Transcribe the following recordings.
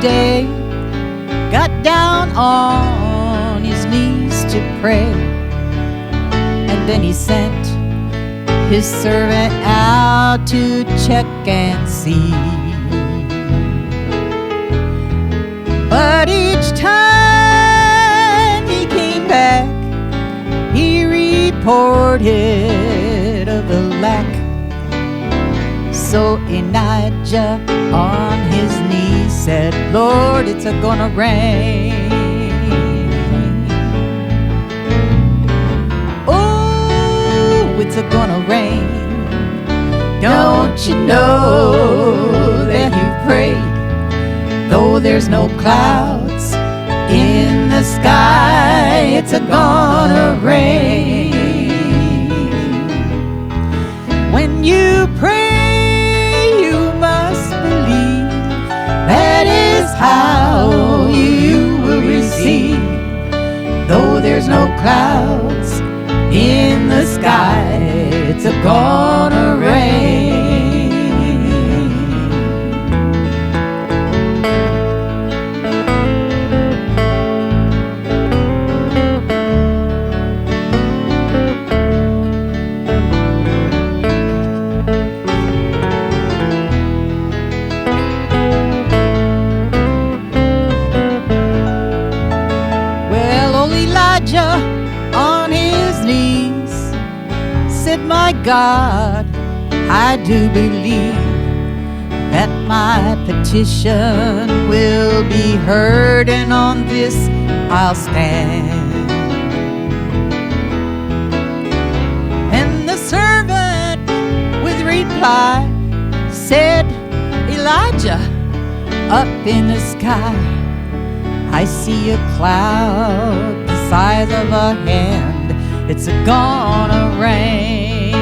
day, got down on his knees to pray, and then he sent his servant out to check and see. But each time he came back, he reported of a lack. So Elijah on his knees said, Lord, it's a-gonna rain. Oh, it's a-gonna rain. Don't you know that you prayed? Though there's no clouds in the sky, it's a-gonna rain. When you pray, you must believe. That is how you will receive. Though there's no clouds in the sky, it's a-gonna rain. Elijah on his knees said, my God, I do believe that my petition will be heard, and on this I'll stand. And the servant with reply said, Elijah, up in the sky I see a cloud the size of a hand. It's a-gonna rain.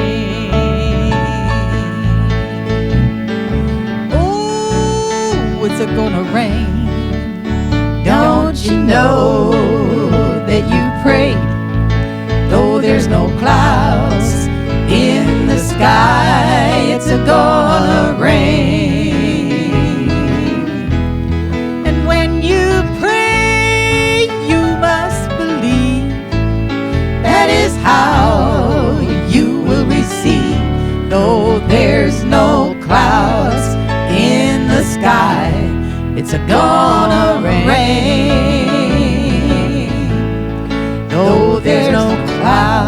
Oh, it's a-gonna rain. Don't you know that you prayed? Though there's no clouds in the sky, it's a-gonna rain. And when you pray, how you will receive. Though there's no clouds in the sky, it's a-gonna rain. Though there's no clouds